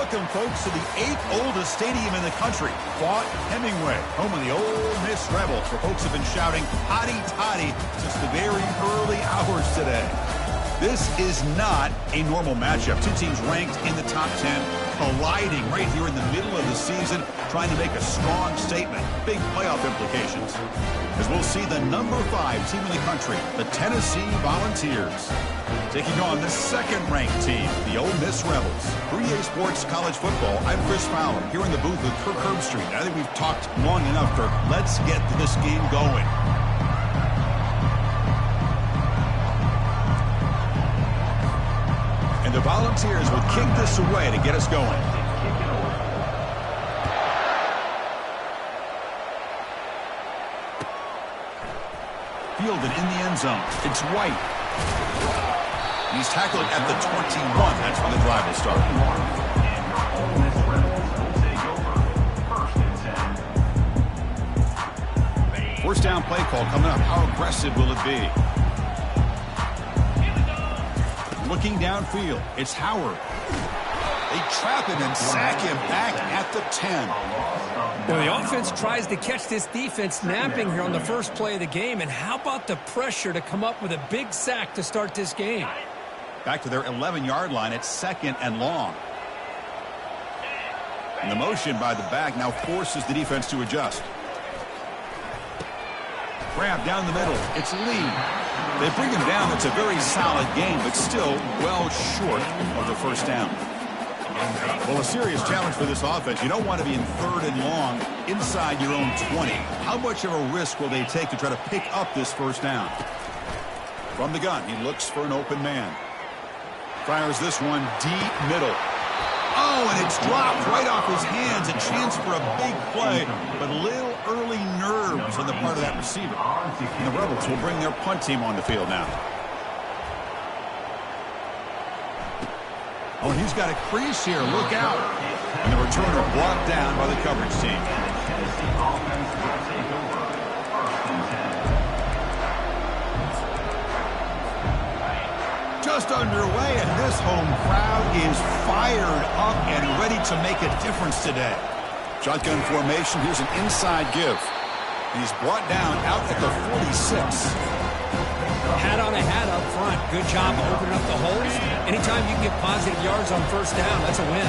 Welcome, folks, to the 8th oldest stadium in the country, Fort Hemingway, home of the Ole Miss Rebels, where folks have been shouting "Hotty Toddy" since the very early hours today. This is not a normal matchup. Two teams ranked in the top 10, colliding right here in the middle of the season, trying to make a strong statement. Big playoff implications. As we'll see the number 5 team in the country, the Tennessee Volunteers, taking on the second-ranked team, the Ole Miss Rebels. For EA Sports College Football, I'm Chris Fowler, here in the booth with Kirk Herbstreit. I think we've talked long enough, Kirk. Let's get this game going. And the Volunteers will kick this away to get us going. Fielded in the end zone. It's White. He's tackled at the 21. That's when the drive will start. First down play call coming up. How aggressive will it be? Looking downfield, it's Howard. They trap him and sack him back at the 10. Well, the offense tries to catch this defense napping here on the first play of the game. And how about the pressure to come up with a big sack to start this game? Back to their 11-yard line. It's second and long. And the motion by the back now forces the defense to adjust. Grab down the middle. It's Lee. They bring him down. It's a very solid game, but still well short of the first down. Well, a serious challenge for this offense. You don't want to be in third and long inside your own 20. How much of a risk will they take to try to pick up this first down? From the gun, he looks for an open man. Fires this one deep middle. Oh, and it's dropped right off his hands. A chance for a big play, but a little early nerves on the part of that receiver. And the Rebels will bring their punt team on the field now. Oh, and he's got a crease here. Look out. And the returner blocked down by the coverage team. Just underway, and this home crowd is fired up and ready to make a difference today. Shotgun formation. Here's an inside give. He's brought down out at the 46. Hat on a hat up front. Good job opening up the holes. Anytime you can get positive yards on first down, that's a win.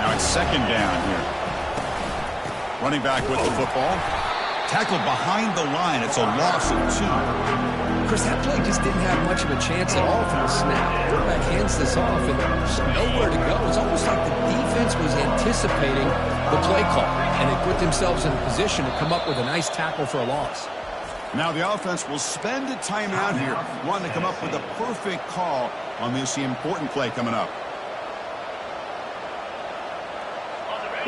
Now it's second down here. Running back with the football. Tackled behind the line. It's a loss of 2. Chris, that play just didn't have much of a chance at all from the snap. Quarterback hands this off, and there's nowhere to go. It's almost like the defense was anticipating the play call, and they put themselves in a position to come up with a nice tackle for a loss. Now the offense will spend a timeout here, wanting to come up with a perfect call on this important play coming up.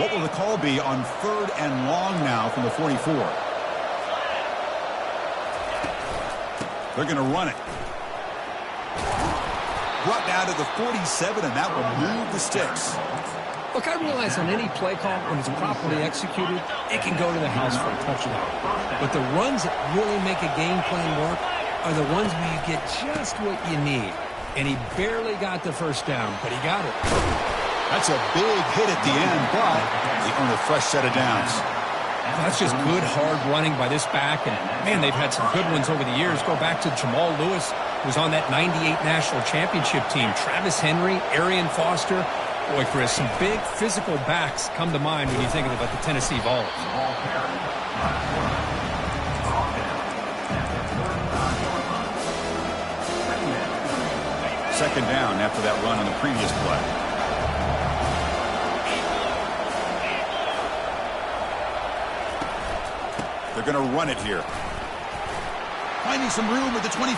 What will the call be on third and long now from the 44? They're going to run it. Brought down to the 47, and that will move the sticks. Look, I realize on any play call, when it's properly executed, it can go to the house for a touchdown. But the runs that really make a game plan work are the ones where you get just what you need. And he barely got the first down, but he got it. That's a big hit at the end, but they earn a fresh set of downs. That's just good, hard running by this back. And, man, they've had some good ones over the years. Go back to Jamal Lewis, who was on that 98 National Championship team. Travis Henry, Arian Foster. Boy, Chris, some big physical backs come to mind when you're thinking about the Tennessee Vols. Second down after that run on the previous play. They're going to run it here. Finding some room at the 25.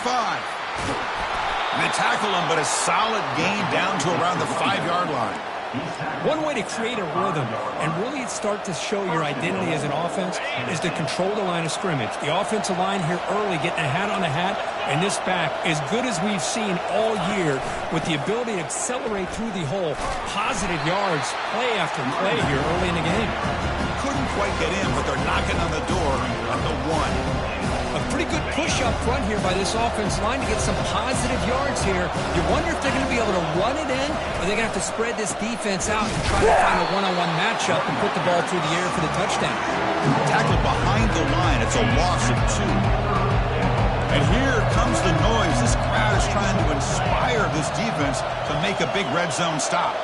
And they tackle him, but a solid gain down to around the 5-yard line. One way to create a rhythm and really start to show your identity as an offense is to control the line of scrimmage. The offensive line here early getting a hat on a hat, and this back, as good as we've seen all year, with the ability to accelerate through the hole, positive yards, play after play here early in the game. Couldn't quite get in, but they're knocking on the door at the 1. A pretty good push up front here by this offense line to get some positive yards here. You wonder if they're going to be able to run it in, or they're going to have to spread this defense out and try to find a one-on-one matchup and put the ball through the air for the touchdown. Tackled behind the line. It's a loss of 2. And here comes the noise. This crowd is trying to inspire this defense to make a big red zone stop.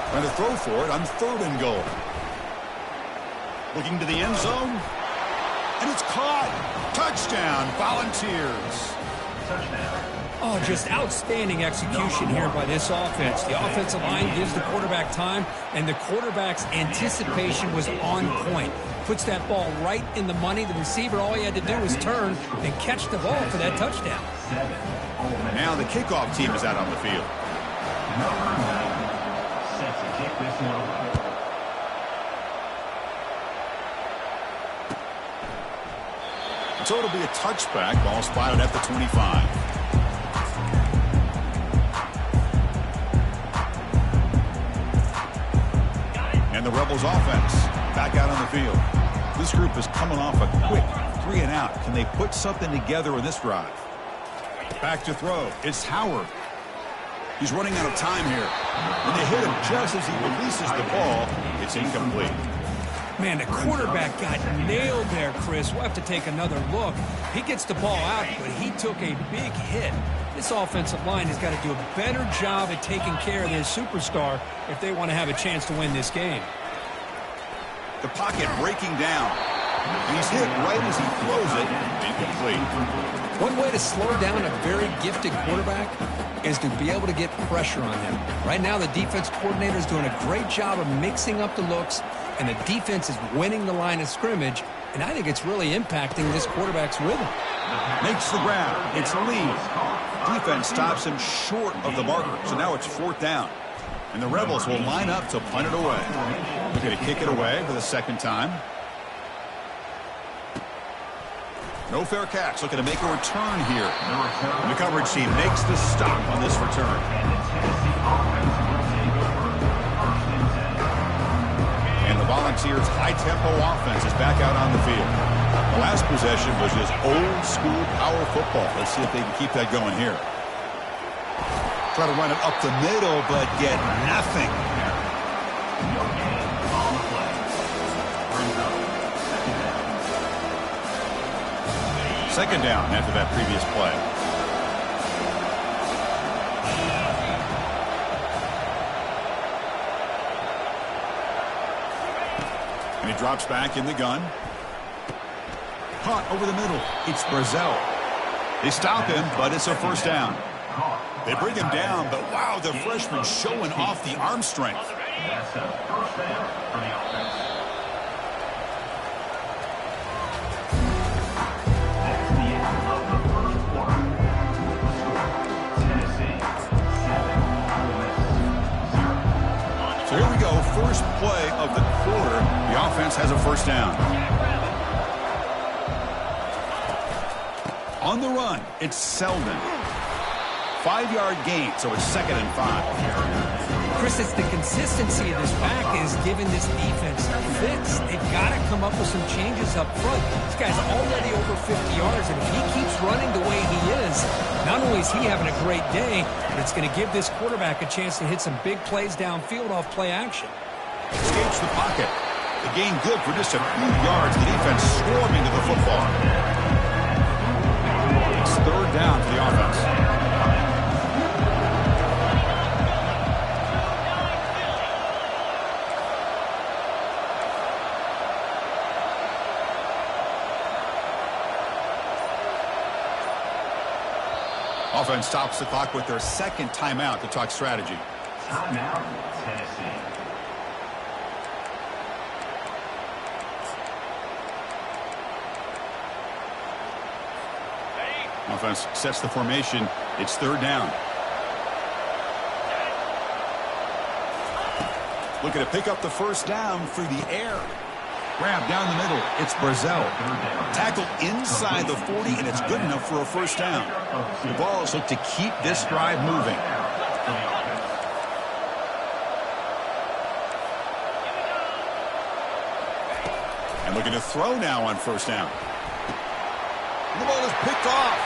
Trying to throw for it on 3rd and goal. Looking to the end zone. And it's caught. Touchdown, Volunteers. Oh, just outstanding execution here by this offense. The offensive line gives the quarterback time, and the quarterback's anticipation was on point. Puts that ball right in the money. The receiver, all he had to do was turn and catch the ball for that touchdown. Now the kickoff team is out on the field. So it'll be a touchback. Ball spotted at the 25. And the Rebels offense back out on the field. This group is coming off a quick 3 and out. Can they put something together in this drive? Back to throw. It's Howard. He's running out of time here. When they hit him just as he releases the ball, it's incomplete. Man, the quarterback got nailed there, Chris. We'll have to take another look. He gets the ball out, but he took a big hit. This offensive line has got to do a better job at taking care of their superstar if they want to have a chance to win this game. The pocket breaking down. And he's hit right as he throws it. Incomplete. One way to slow down a very gifted quarterback is to be able to get pressure on him. Right now, the defense coordinator is doing a great job of mixing up the looks, and the defense is winning the line of scrimmage, and I think it's really impacting this quarterback's rhythm. Makes the grab. It's Lee. Defense stops him short of the marker, so now it's 4th down. And the Rebels will line up to punt it away. They're going to kick it away for the 2nd time. No fair catch. Looking to make a return here. The coverage team makes the stop on this return. And the Volunteers' high-tempo offense is back out on the field. The last possession was just old-school power football. Let's see if they can keep that going here. Try to run it up the middle, but get nothing. 2nd down after that previous play. And he drops back in the gun. Caught over the middle. It's Brazel. They stop him, but it's a 1st down. They bring him down, but wow, the freshman showing off the arm strength. That's a 1st down for the offense. That's the end of the 1st quarter. Tennessee 7, Ole Miss 0. So here we go, first play of the quarter. The offense has a 1st down. On the run, it's Selden. 5-yard gain, so it's 2nd and 5. Chris, it's the consistency of this back is giving this defense fits. They've got to come up with some changes up front. This guy's already over 50 yards, and if he keeps running the way he is, not only is he having a great day, but it's going to give this quarterback a chance to hit some big plays downfield off play action. Escapes the pocket. The gain good for just a few yards. The defense swarming to the football. It's 3rd down for the offense. Offense stops the clock with their 2nd timeout to talk strategy. Timeout, Tennessee. Offense sets the formation. It's 3rd down. Looking to pick up the 1st down through the air. Grab down the middle. It's Brazel. Tackle inside the 40, and it's good enough for a 1st down. The Vols look to keep this drive moving. And looking Looking to throw now on first down. The ball is picked off.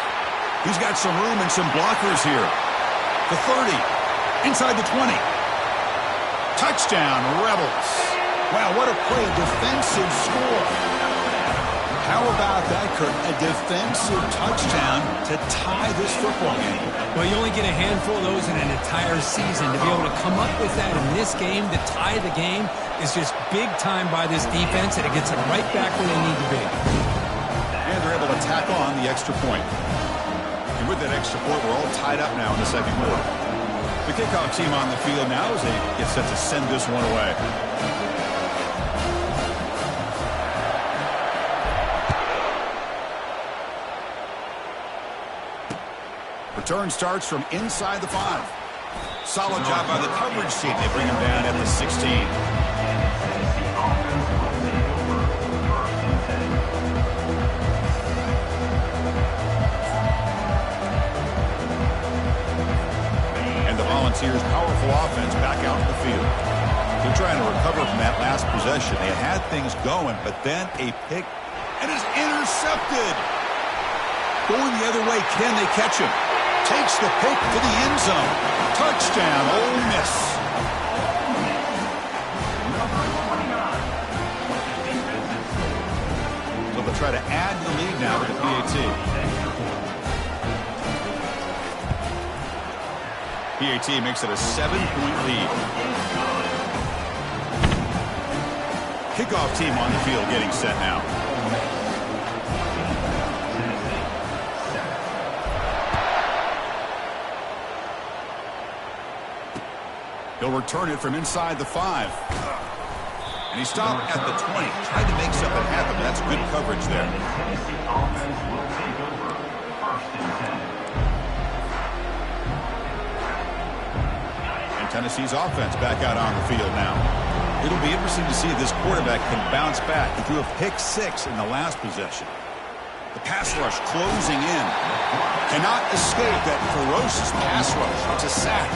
He's got some room and some blockers here. The 30. Inside the 20. Touchdown, Rebels. Wow, what a play. A defensive score. How about that, Kurt? A defensive touchdown to tie this football game. Well, you only get a handful of those in an entire season. To be able to come up with that in this game, to tie the game, is just big time by this defense, and it gets them right back where they need to be. And they're able to tack on the extra point. And with that extra point, we're all tied up now in the second quarter. The kickoff team on the field now as they get set to send this one away. Return starts from inside the 5. Solid job by the coverage team. They bring him down at the 16. And the Volunteers' powerful offense back out in the field. They're trying to recover from that last possession. They had things going, but then a pick and is intercepted. Going the other way, can they catch him? Takes the pick to the end zone. Touchdown, Ole Miss. So they'll try to add to the lead now with the PAT. PAT makes it a 7-point lead. Kickoff team on the field getting set now. He'll return it from inside the 5. And he stopped at the 20. Tried to make something happen, but that's good coverage there. And Tennessee's offense back out on the field now. It'll be interesting to see if this quarterback can bounce back. He threw a pick 6 in the last possession. The pass rush closing in. Cannot escape that ferocious pass rush. It's a sack.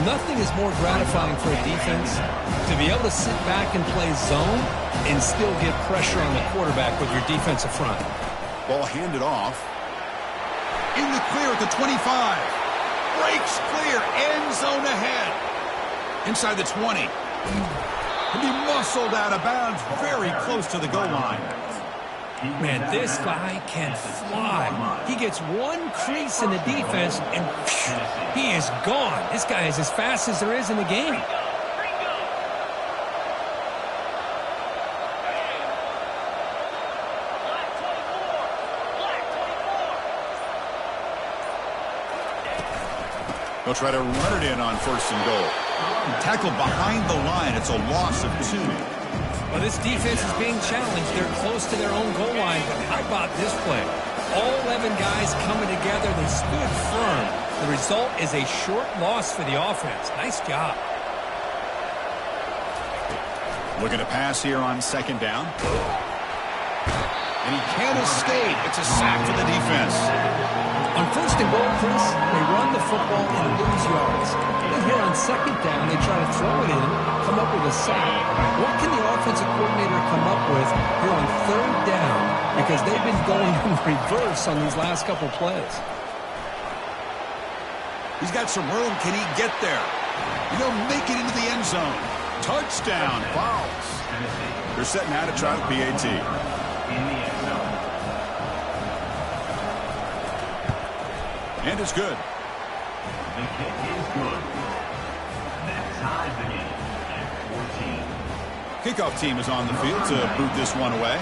Nothing is more gratifying for a defense to be able to sit back and play zone and still get pressure on the quarterback with your defensive front. Ball handed off. In the clear at the 25. Breaks clear. End zone ahead. Inside the 20. And he muscled out of bounds very close to the goal line. Man, this guy can fly. He gets one crease in the defense, and he is gone. This guy is as fast as there is in the game. They'll try to run it in on first and goal. Tackled behind the line. It's a loss of 2. Well, this defense is being challenged. They're close to their own goal line, but how about this play? All 11 guys coming together. They stood firm. The result is a short loss for the offense. Nice job. Looking to pass here on second down. And he can't escape. It's a sack for the defense. On first and goal, Chris, they run the football and lose yards. Then here on second down, they try to throw it in, come up with a sack. What can the offensive coordinator come up with here on third down? Because they've been going in reverse on these last couple plays. He's got some room. Can he get there? He'll make it into the end zone. Touchdown, Vols. They're setting out to try the PAT. And it's good. The kick is good. That ties the game at 14. Kickoff team is on the field to boot this one away.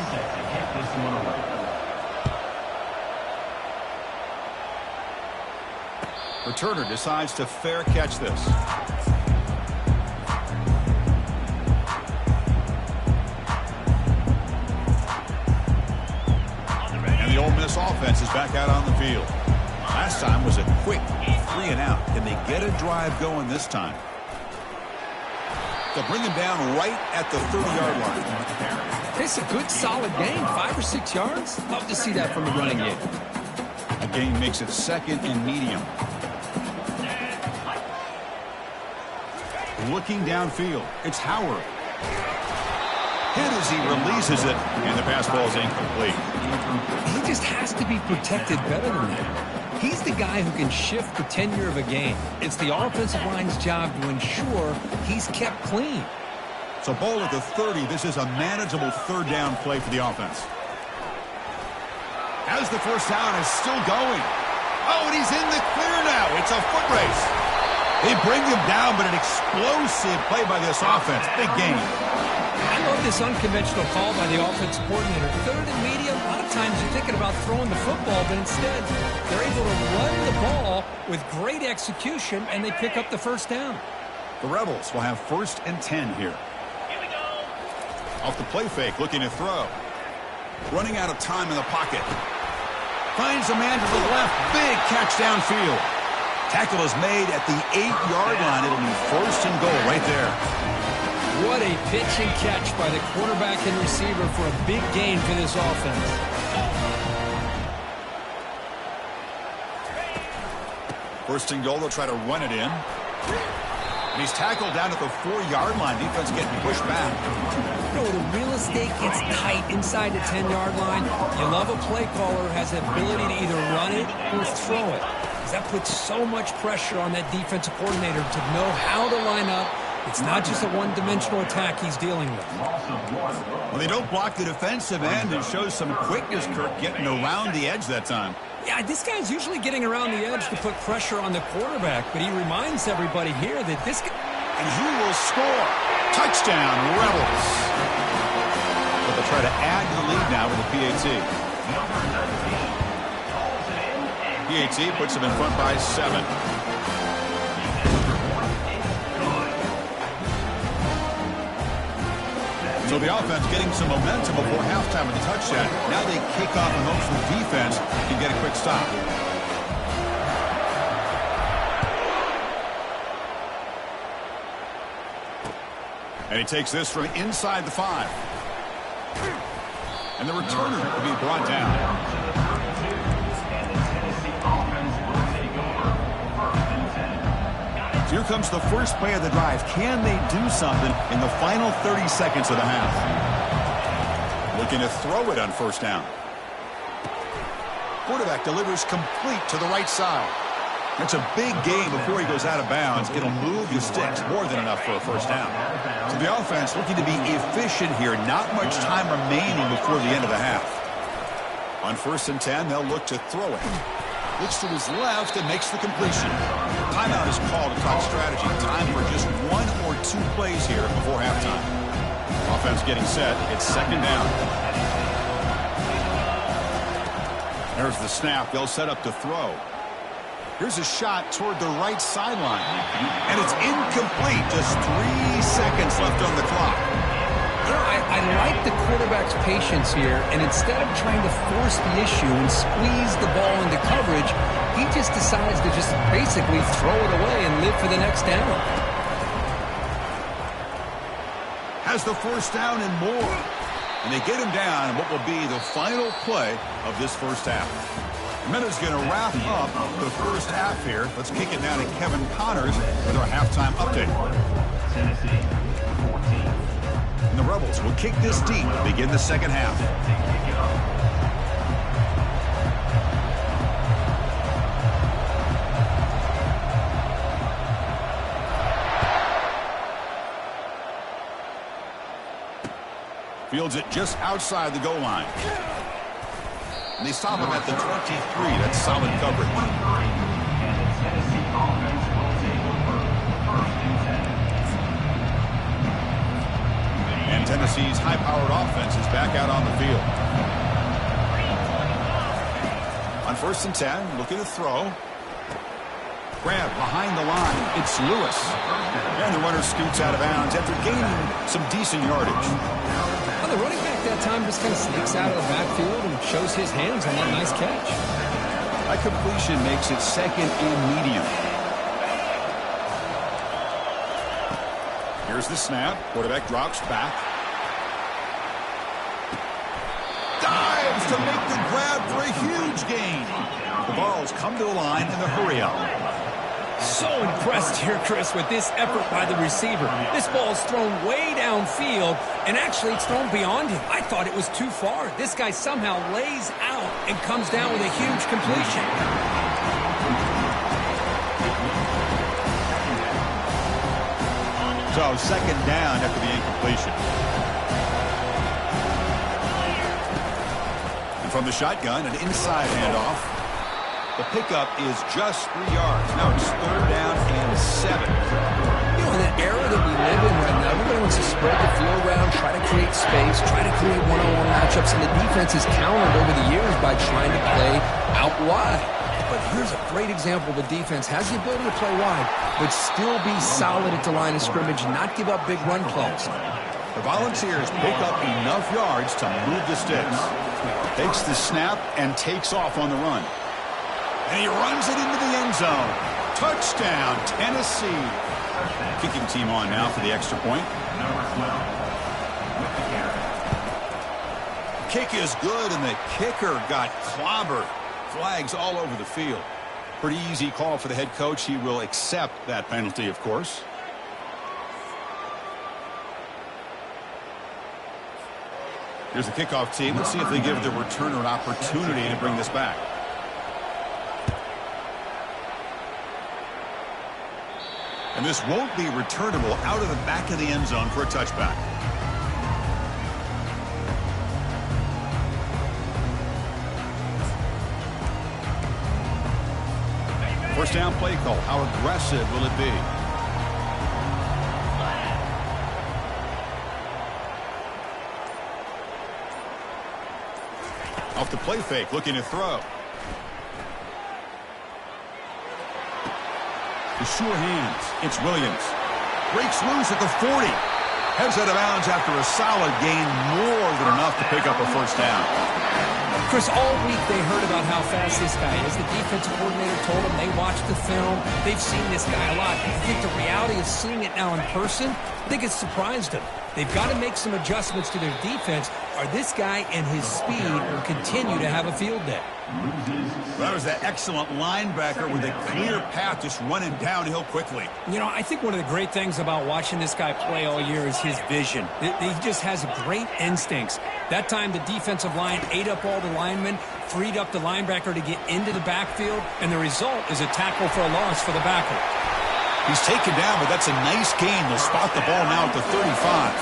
Returner decides to fair catch this. And the Ole Miss offense is back out on the field. Last time was a quick 3 and out. Can they get a drive going this time? They'll bring him down right at the 30-yard line. It's a good, solid game. 5 or 6 yards. Love to see that from the running game. A gain makes it second and medium. Looking downfield. It's Howard. Hit as he releases it, and the pass ball is incomplete. He just has to be protected better than that. He's the guy who can shift the tenure of a game. It's the offensive line's job to ensure he's kept clean. So ball at the 30. This is a manageable third down play for the offense. As the first down is still going. Oh, and he's in the clear now. It's a foot race. They bring him down, but an explosive play by this offense. Big game. I love this unconventional call by the offensive coordinator. Third and medium, a lot of times you're thinking about throwing the football, but instead they're able to run the ball with great execution, and they pick up the first down. The Rebels will have 1st and 10 here. Off the play fake, looking to throw. Running out of time in the pocket. Finds a man to the left. Big catch downfield. Tackle is made at the 8-yard line. It'll be 1st and goal right there. What a pitch and catch by the quarterback and receiver for a big gain for this offense. First and goal, they'll try to run it in. And he's tackled down at the 4-yard line. Defense getting pushed back. You know, the real estate gets tight inside the 10-yard line. You love a play caller who has the ability to either run it or throw it. Because that puts so much pressure on that defensive coordinator to know how to line up. It's not just a one-dimensional attack he's dealing with. Well, they don't block the defensive end and shows some quickness, Kirk, getting around the edge that time. Yeah, this guy's usually getting around the edge to put pressure on the quarterback, but he reminds everybody here that this guy... And he will score. Touchdown, Rebels. But they'll try to add to the lead now with a PAT. PAT puts them in front by 7. So the offense getting some momentum before halftime with the touchdown. Now they kick off and hopes the defense can get a quick stop. And he takes this from inside the 5. And the returner will be brought down. Here comes the first play of the drive. Can they do something in the final 30 seconds of the half? Looking to throw it on first down. Quarterback delivers complete to the right side. It's a big game before he goes out of bounds. It'll move the sticks more than enough for a first down. So the offense looking to be efficient here. Not much time remaining before the end of the half. On 1st and 10, they'll look to throw it. Looks to his left and makes the completion. Timeout is called to talk strategy. Time for just 1 or 2 plays here before halftime. Offense getting set. It's 2nd down. There's the snap. They'll set up to throw. Here's a shot toward the right sideline. And it's incomplete. Just 3 seconds left on the clock. You know, I like the quarterback's patience here, and instead of trying to force the issue and squeeze the ball into coverage, he just decides to just basically throw it away and live for the next down. Has the first down and more. And they get him down in what will be the final play of this first half. Minuta's going to wrap up the first half here. Let's kick it now to Kevin Connors with our halftime update. And the Rebels will kick this deep to begin the second half. Fields it just outside the goal line. And they stop him at the 23. That's solid coverage. And Tennessee's high-powered offense is back out on the field. On 1st and 10, looking to throw. Grab behind the line. It's Lewis. And the runner scoots out of bounds after gaining some decent yardage. Well, the running back that time just kind of sneaks out of the backfield and shows his hands on that nice catch. That completion makes it 2nd and medium. Here's the snap. Quarterback drops back. Dives to make the grab for a huge gain. The Vols come to the line in the hurry up. So impressed here, Chris, with this effort by the receiver. This ball is thrown way downfield, and actually it's thrown beyond him. I thought it was too far. This guy somehow lays out and comes down with a huge completion. So second down after the incompletion. And from the shotgun, an inside handoff. The pickup is just 3 yards. Now it's third down and 7. You know, in that era that we live in right now, everybody wants to spread the field around, try to create space, try to create one-on-one matchups, and the defense has countered over the years by trying to play out wide. But here's a great example. The defense has the ability to play wide, but still be solid at the line of scrimmage, not give up big run plays. The Volunteers pick up enough yards to move the sticks. Takes the snap and takes off on the run. And he runs it into the end zone. Touchdown, Tennessee. Kicking team on now for the extra point. Kick is good, and the kicker got clobbered. Flags all over the field. Pretty easy call for the head coach. He will accept that penalty, of course. Here's the kickoff team. Let's see if they give the returner an opportunity to bring this back. And this won't be returnable out of the back of the end zone for a touchback. First down play call. How aggressive will it be? Off the play fake, looking to throw. The sure hands. It's Williams. Breaks loose at the 40. Heads out of bounds after a solid gain, more than enough to pick up a first down. Chris, all week they heard about how fast this guy is. The defensive coordinator told them they watched the film. They've seen this guy a lot. I think the reality of seeing it now in person, I think it's surprised them. They've got to make some adjustments to their defense, or this guy and his speed will continue to have a field day. That was that excellent linebacker with a clear path just running downhill quickly. You know, I think one of the great things about watching this guy play all year is his vision. He just has great instincts. That time the defensive line ate up all the linemen, freed up the linebacker to get into the backfield, and the result is a tackle for a loss for the backer. He's taken down, but that's a nice gain. They'll spot the ball now at the 35.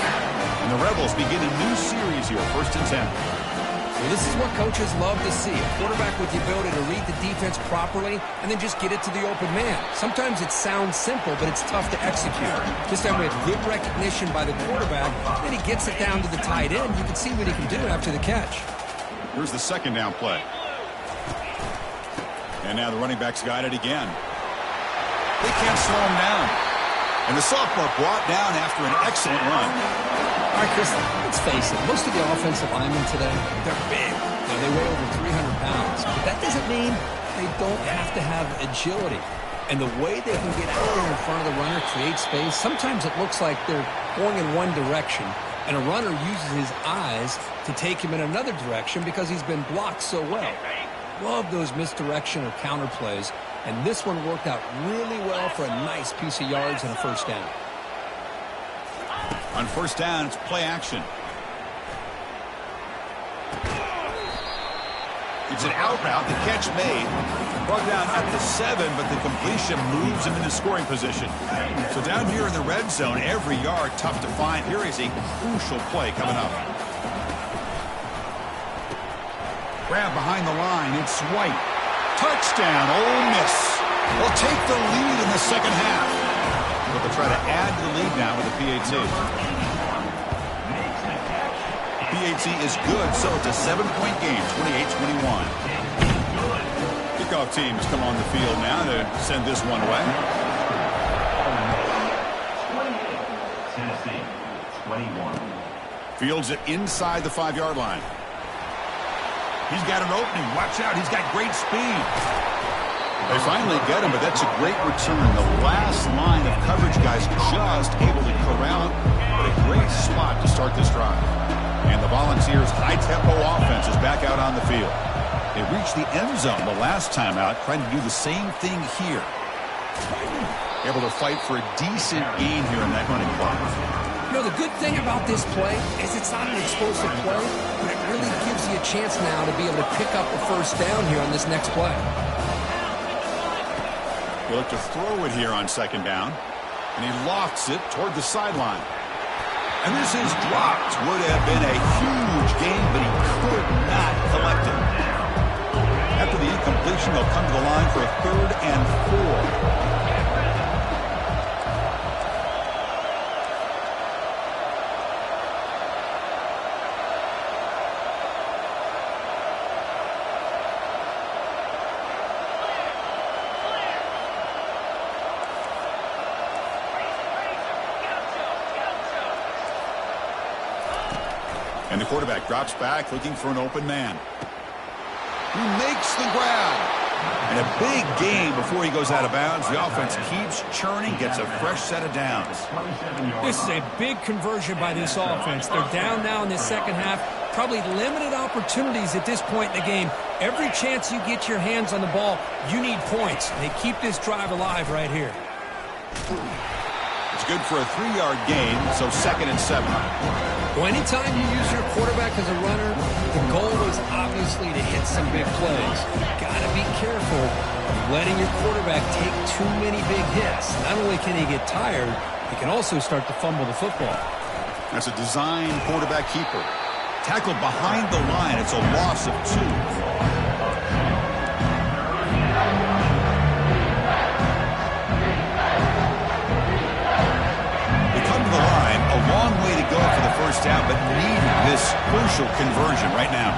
And the Rebels begin a new series here, 1st and 10. Well, this is what coaches love to see. A quarterback with the ability to read the defense properly and then just get it to the open man. Sometimes it sounds simple, but it's tough to execute. This time we have good recognition by the quarterback. Then he gets it down to the tight end. You can see what he can do after the catch. Here's the second down play. And now the running back's got it again. They can't slow him down. And the sophomore brought down after an excellent run. All right, Chris, let's face it. Most of the offensive linemen today, they're big. You know, they weigh over 300 pounds. But that doesn't mean they don't have to have agility. And the way they can get out there in front of the runner, create space, sometimes it looks like they're going in one direction, and a runner uses his eyes to take him in another direction because he's been blocked so well. Love those misdirection or counter plays. And this one worked out really well for a nice piece of yards and a first down. On first down, it's play action. It's an out route. The catch made. Brought down at the 7, but the completion moves him into scoring position. So down here in the red zone, every yard tough to find. Here is a crucial play coming up. Grab behind the line. It's White. Touchdown, Ole Miss. They'll take the lead in the second half. But they'll try to add to the lead now with the PAT. PAT is good, so it's a 7-point game, 28-21. Kickoff teams come on the field now to send this one away. Tennessee, 21. Fields it inside the 5-yard line. He's got an opening. Watch out. He's got great speed. They finally get him, but that's a great return. The last line of coverage guys just able to corral him. But a great spot to start this drive. And the Volunteers' high-tempo offense is back out on the field. They reached the end zone the last time out, trying to do the same thing here. Able to fight for a decent gain here in that running play. You know, the good thing about this play is it's not an explosive play, but it really gives you a chance now to be able to pick up the first down here on this next play. He'll look to throw it here on second down, and he lofts it toward the sideline. And this is dropped. Would have been a huge gain, but he could not collect it. After the incompletion, they'll come to the line for a 3rd and 4. And the quarterback drops back looking for an open man. He makes the grab. And a big gain before he goes out of bounds. The offense keeps churning, gets a fresh set of downs. This is a big conversion by this offense. They're down now in the second half. Probably limited opportunities at this point in the game. Every chance you get your hands on the ball, you need points. They keep this drive alive right here. It's good for a 3-yard gain, so 2nd and 7. Well, anytime you use your quarterback as a runner, the goal is obviously to hit some big plays. Got to be careful of letting your quarterback take too many big hits. Not only can he get tired, he can also start to fumble the football. That's a design quarterback keeper. Tackled behind the line. It's a loss of 2. A long way to go for the first down, but needed this crucial conversion right now.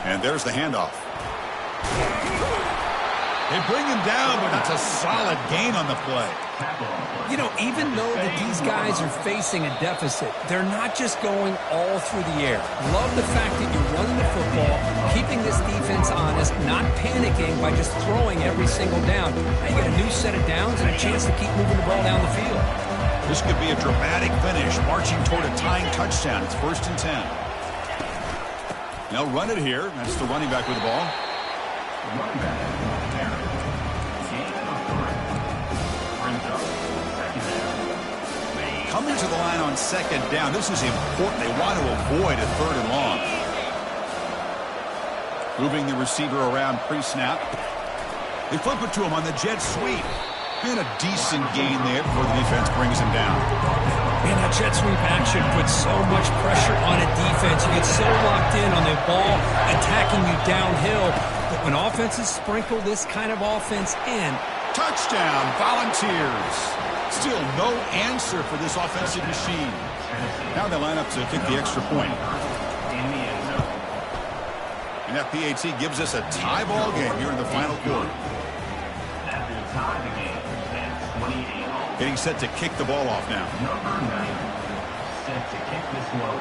And there's the handoff. They bring him down, but that's a solid gain on the play. You know, even though that these guys are facing a deficit, they're not just going all through the air. Love the fact that you're running the football, keeping this defense honest, not panicking by just throwing every single down. Now you got a new set of downs and a chance to keep moving the ball down the field. This could be a dramatic finish, marching toward a tying touchdown. It's 1st and 10. Now run it here. That's the running back with the ball. Coming to the line on 2nd down. This is important. They want to avoid a 3rd and long. Moving the receiver around pre-snap. They flip it to him on the jet sweep. And a decent gain there before the defense brings him down. Man, that jet sweep action puts so much pressure on a defense. You get so locked in on the ball attacking you downhill. But when offenses sprinkle this kind of offense in. Touchdown, Volunteers. Still no answer for this offensive machine. Now they line up to kick the extra point. And that PAT gives us a tie ball game here in the final quarter. Getting set to kick the ball off now. Number 9, set to kick this one.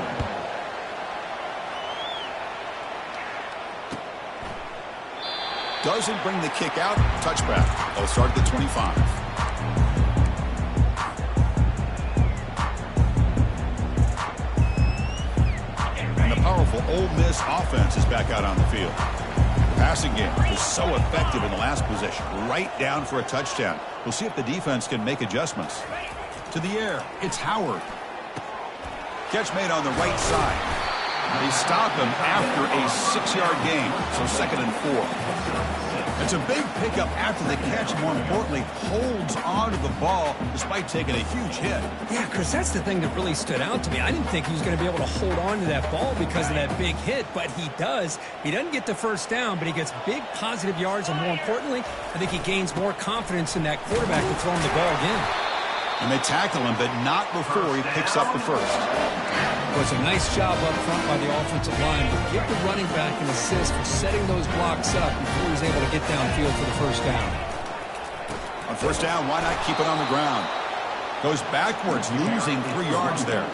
Doesn't bring the kick out. Touchback. They'll start at the 25. And the powerful Ole Miss offense is back out on the field. The passing game was so effective in the last possession. Right down for a touchdown. We'll see if the defense can make adjustments. To the air, it's Howard. Catch made on the right side. They stop him after a 6-yard gain, so 2nd and 4. It's a big pickup after the catch. More importantly, holds on to the ball despite taking a huge hit. Yeah, Chris, that's the thing that really stood out to me. I didn't think he was going to be able to hold on to that ball because of that big hit, but he does. He doesn't get the first down, but he gets big positive yards, and more importantly, I think he gains more confidence in that quarterback to throw him the ball again. And they tackle him, but not before he picks up the first. Well, it's a nice job up front by the offensive line. Give the running back an assist for setting those blocks up before he's able to get downfield for the first down. On first down, why not keep it on the ground? Goes backwards, losing 3 yards there.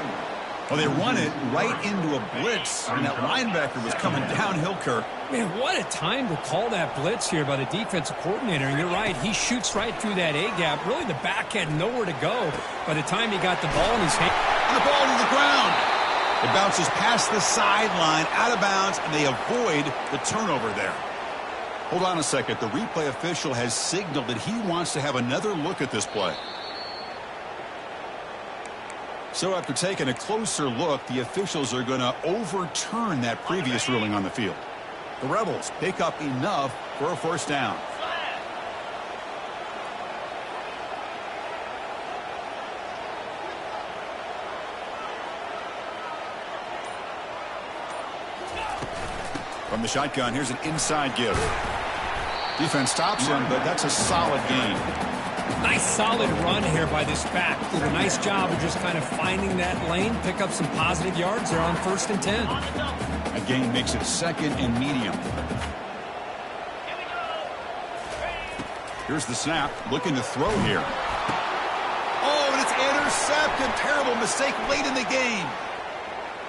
Well, they run it right into a blitz, and that linebacker was coming downhill, Kirk. Man, what a time to call that blitz here by the defensive coordinator. And you're right, he shoots right through that A-gap. Really, the back had nowhere to go by the time he got the ball in his hand. And the ball to the ground. It bounces past the sideline, out of bounds, and they avoid the turnover there. Hold on a second. The replay official has signaled that he wants to have another look at this play. So after taking a closer look, the officials are going to overturn that previous ruling on the field. The Rebels pick up enough for a first down. From the shotgun, here's an inside give. Defense stops him, but that's a solid gain. Nice solid run here by this back. Did a nice job of just kind of finding that lane, pick up some positive yards there on 1st and 10. A gain makes it 2nd and medium. Here's the snap, looking to throw here. Oh, and it's intercepted. Terrible mistake late in the game.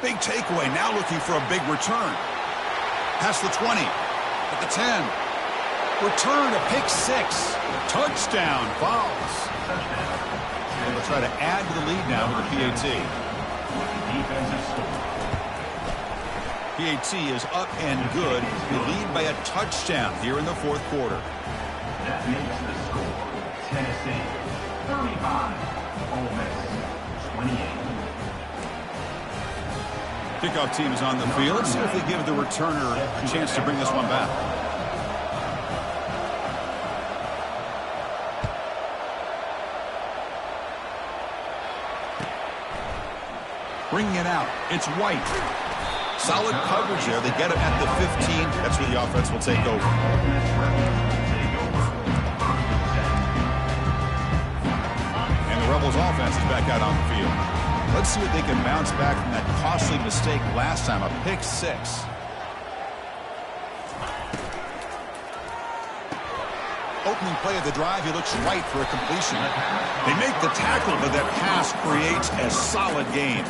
Big takeaway, now looking for a big return. Past the 20, at the 10. Return to pick 6. Touchdown, Vols. They'll try to add to the lead now with the PAT. PAT is up and good. We lead by a touchdown here in the 4th quarter. That makes the score Tennessee 35, Ole Miss 28. Kickoff team is on the field. Let's see if they give the returner a chance to bring this one back. Bringing it out. It's White. Solid coverage there. They get him at the 15. That's where the offense will take over. And the Rebels offense is back out on the field. Let's see if they can bounce back from that costly mistake last time, a pick 6. Opening play of the drive, he looks right for a completion. They make the tackle, but that pass creates a solid gain.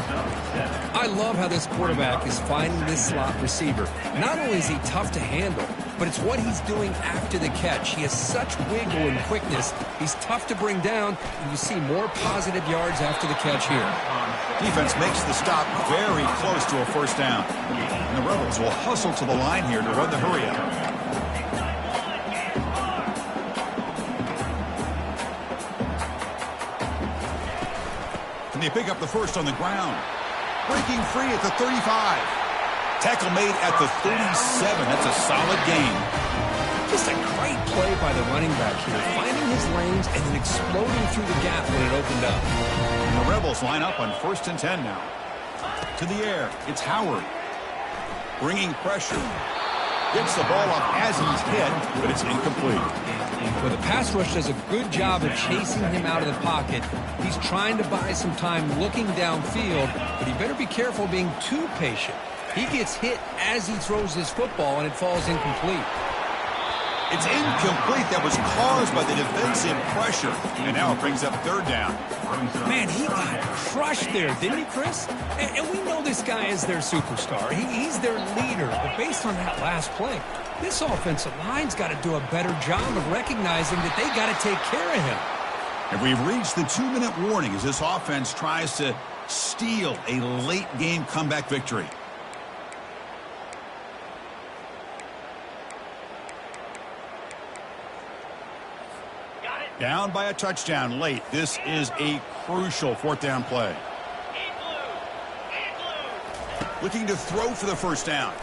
I love how this quarterback is finding this slot receiver. Not only is he tough to handle, but it's what he's doing after the catch. He has such wiggle and quickness. He's tough to bring down, and you see more positive yards after the catch here. Defense makes the stop very close to a first down. And the Rebels will hustle to the line here to run the hurry-up. And they pick up the first on the ground. Breaking free at the 35. Tackle made at the 37. That's a solid gain. Just a great play by the running back here, finding his lanes and then exploding through the gap when it opened up. And the Rebels line up on 1st and 10 now. To the air, it's Howard. Bringing pressure. Gets the ball up as he's hit, but it's incomplete. Well, the pass rush does a good job of chasing him out of the pocket. He's trying to buy some time looking downfield, but he better be careful being too patient. He gets hit as he throws his football, and it falls incomplete. It's incomplete. That was caused by the defensive pressure. And now it brings up 3rd down. Man, he got crushed there, didn't he, Chris? And we know this guy is their superstar. He's their leader. But based on that last play, this offensive line's got to do a better job of recognizing that they got to take care of him. And we've reached the 2-minute warning as this offense tries to steal a late-game comeback victory. Down by a touchdown late. This is a crucial 4th down play. Looking to throw for the first down.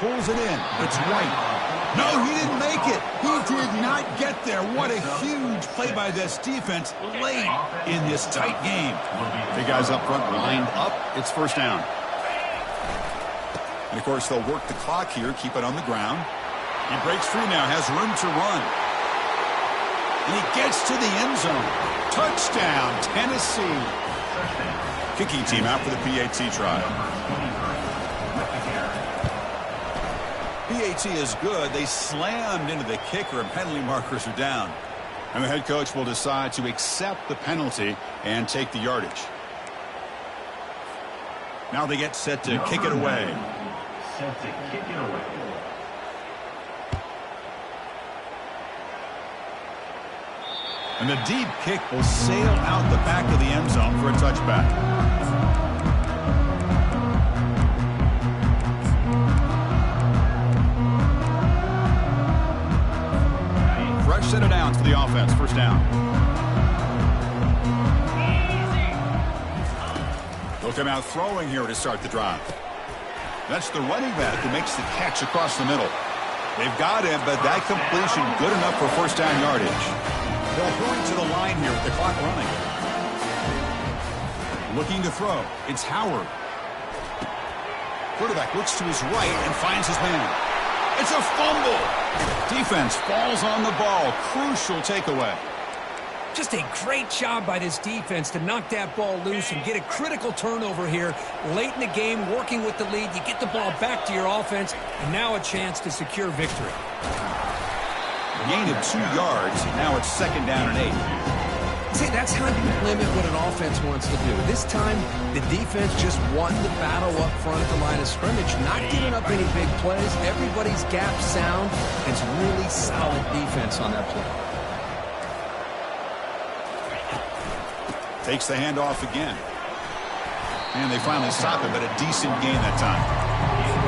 Pulls it in. It's White. No, he didn't make it. He did not get there. What a huge play by this defense late in this tight game. The guys up front lined up. It's first down. And, of course, they'll work the clock here, keep it on the ground. He breaks free now, has room to run. And he gets to the end zone. Touchdown, Tennessee. Kicking team out for the PAT trial. PAT is good. They slammed into the kicker, and penalty markers are down. And the head coach will decide to accept the penalty and take the yardage. Now they get set to kick it away. Set to kick it away. And the deep kick will sail out the back of the end zone for a touchback. the offense. First down. They'll come out throwing here to start the drive. That's the running back who makes the catch across the middle. They've got him, but that completion good enough for first down yardage. They'll hurry to the line here with the clock running. Looking to throw. It's Howard. Quarterback looks to his right and finds his man. It's a fumble. Defense falls on the ball. Crucial takeaway. Just a great job by this defense to knock that ball loose and get a critical turnover here late in the game, working with the lead. You get the ball back to your offense, and now a chance to secure victory. A gain of 2 yards. Now it's second down and 8. See, that's how you limit what an offense wants to do. This time, the defense just won the battle up front at the line of scrimmage, not giving up any big plays. Everybody's gap sound. It's really solid defense on that play. Takes the handoff again. And they finally stop it, but a decent gain that time.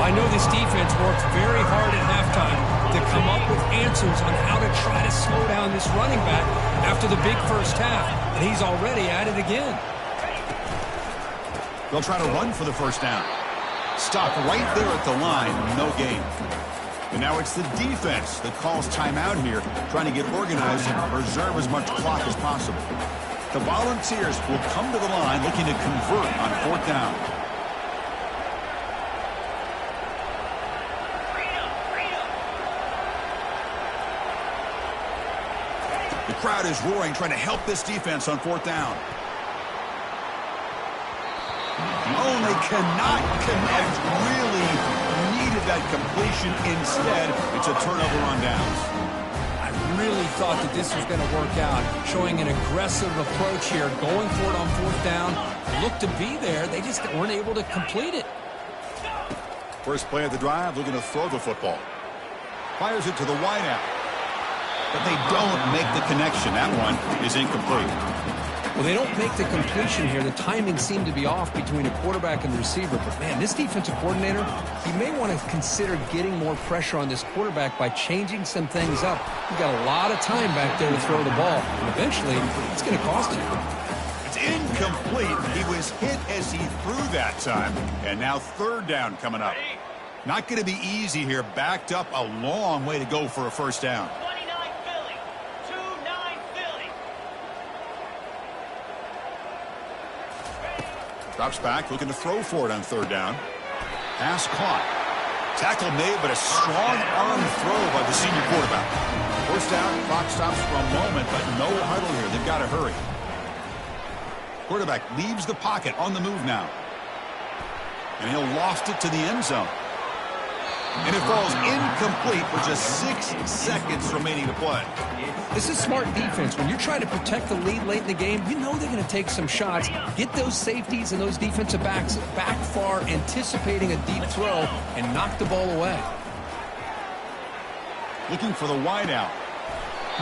Well, I know this defense worked very hard at halftime to come up with answers on how to try to slow down this running back after the big first half. And he's already at it again. They'll try to run for the first down. Stop right there at the line. No gain. And now it's the defense that calls timeout here, trying to get organized and preserve as much clock as possible. The Volunteers will come to the line looking to convert on fourth down. The crowd is roaring, trying to help this defense on fourth down. Oh, and they cannot connect. Really needed that completion. Instead, it's a turnover on downs. Really thought that this was going to work out, showing an aggressive approach here, going for it on fourth down. Looked to be there. They just weren't able to complete it. First play of the drive, looking to throw the football. Fires it to the wideout. But they don't make the connection. That one is incomplete. Well, they don't make the completion here. The timing seemed to be off between a quarterback and the receiver. But, man, this defensive coordinator, he may want to consider getting more pressure on this quarterback by changing some things up. He's got a lot of time back there to throw the ball. And eventually, it's going to cost him. It's incomplete. He was hit as he threw that time. And now third down coming up. Not going to be easy here. Backed up a long way to go for a first down. Drops back, looking to throw for it on third down. Pass caught. Tackle made, but a strong arm throw by the senior quarterback. First down, clock stops for a moment, but no huddle here. They've got to hurry. Quarterback leaves the pocket on the move now. And he'll loft it to the end zone. And it falls incomplete with just 6 seconds remaining to play. This is smart defense. When you're trying to protect the lead late in the game, you know they're going to take some shots, get those safeties and those defensive backs back far, anticipating a deep throw, and knock the ball away. Looking for the wideout.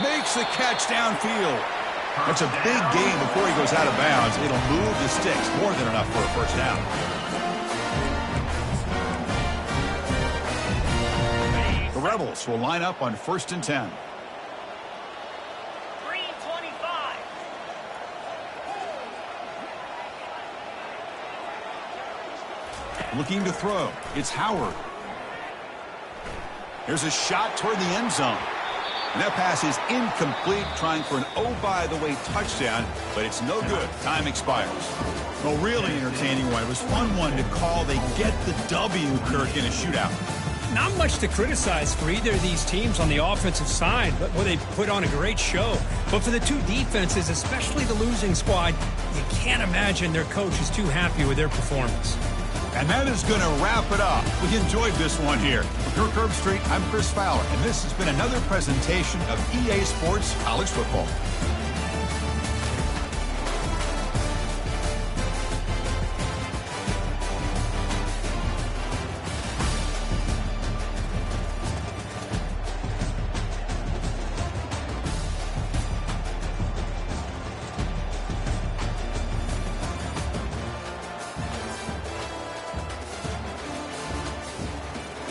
Makes the catch downfield. That's a big gain before he goes out of bounds. It'll move the sticks, more than enough for a first down. The Rebels will line up on 1st and 10. 3:25. Looking to throw. It's Howard. Here's a shot toward the end zone. And that pass is incomplete, trying for an oh-by-the-way touchdown, but it's no good. Time expires. Well, really entertaining one. It was fun one to call. They get the W, Kirk, in a shootout. Not much to criticize for either of these teams on the offensive side, but they put on a great show. But for the two defenses, especially the losing squad, you can't imagine their coach is too happy with their performance. And that is going to wrap it up. We enjoyed this one here. For Kirk Herbstreit, I'm Chris Fowler, and this has been another presentation of EA Sports College Football.